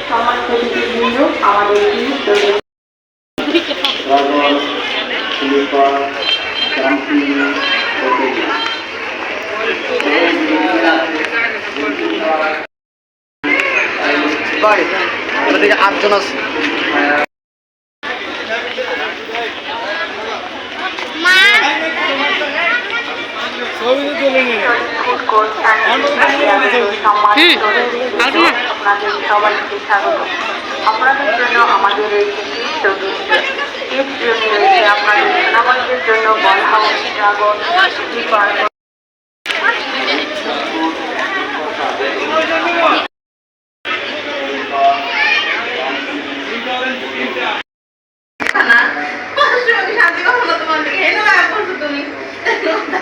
সম্মানিত অতিথিবৃন্দ, আমাদের আটজন আছে। আপনাদের সবাইকে স্বাগত। আপনাদের জন্য আমাদের এই রয়েছে আপনাদের আমাদের জন্য বলহাউস ড্রাগন স্লিপার।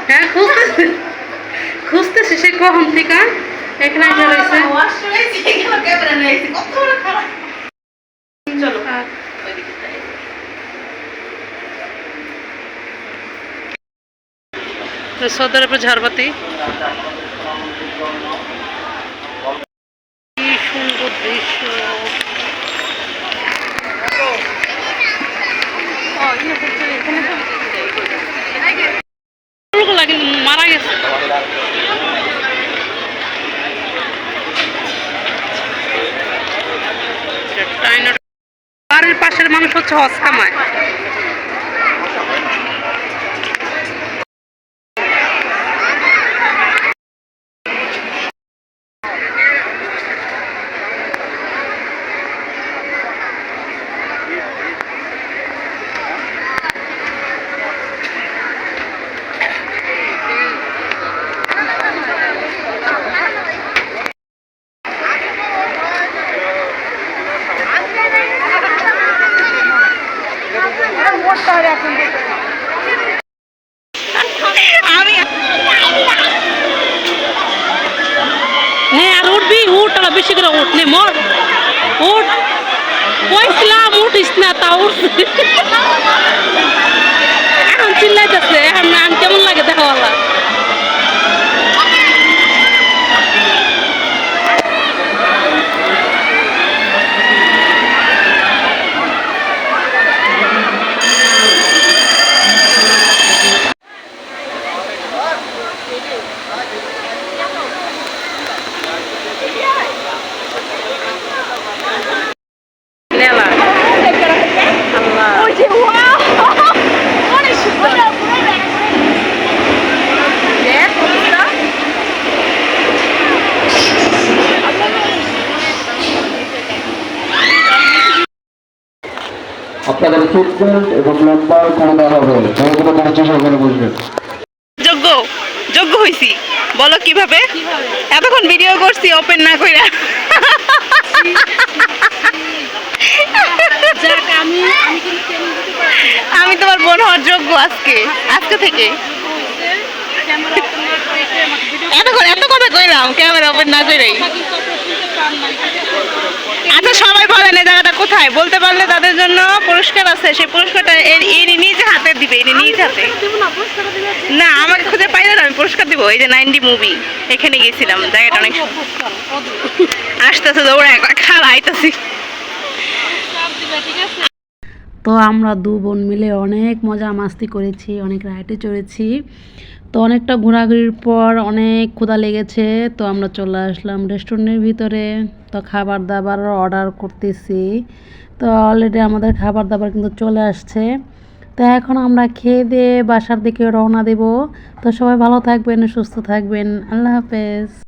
হ্যাঁ খুঁজতেছি সে কখন থেকে এখানে সৌদি আরবের ঝাড়বাতি কি সুন্দর দৃশ্য। মারা গেছে বাড়ির পাশের মানুষ হচ্ছে হজ কামায়। বেশি করে উঠ নে মর উঠ কইছিলাম উঠিস না তা উঠ এখন চিল্লাইতেছে এখন কেমন লাগে দেখো আল্লাহ। আপনাদের ফুটবল এবং লম্বার কোনো দেওয়া হবে সেগুলো কোনো চেষ্টা করে বসবেন। যোগ্য হয়েছি বলো কিভাবে? এতক্ষণ ভিডিও করছি ওপেন না কইরা। আমি তোমার বোন হওয়ার যোগ্য আজকে থেকে। এত কথা কইলাম ক্যামেরা ওপেন না কইরাই। আচ্ছা সবাই বলেন এই জায়গাটা কোথায়? বলতে পারলে তাদের জন্য পুরস্কার আছে। সেই পুরস্কারটা নিজে হাতে দিবে, নিজ হাতে। না আমাকে খুঁজে পাইলে না আমি পুরস্কার দিব। এই যে 90 মুভি এখানে গেছিলাম, জায়গাটা অনেক আসতেছে দৌড়ে খালা আইতাছি। তো আমরা দু বোন মিলে অনেক মজা মাস্তি করেছি, অনেক রাইডে চড়েছি। তো অনেকটা ঘোরাঘুরির পর অনেক ক্ষুধা লেগেছে, তো আমরা চলে আসলাম রেস্টুরেন্টের ভিতরে। তো খাবার দাবার অর্ডার করতেছি। তো অলরেডি আমাদের খাবার দাবার কিন্তু চলে আসছে। তো এখন আমরা খেয়ে দিয়ে বাসার দিকে রওনা দেব। তো সবাই ভালো থাকবেন, সুস্থ থাকবেন। আল্লাহ হাফেজ।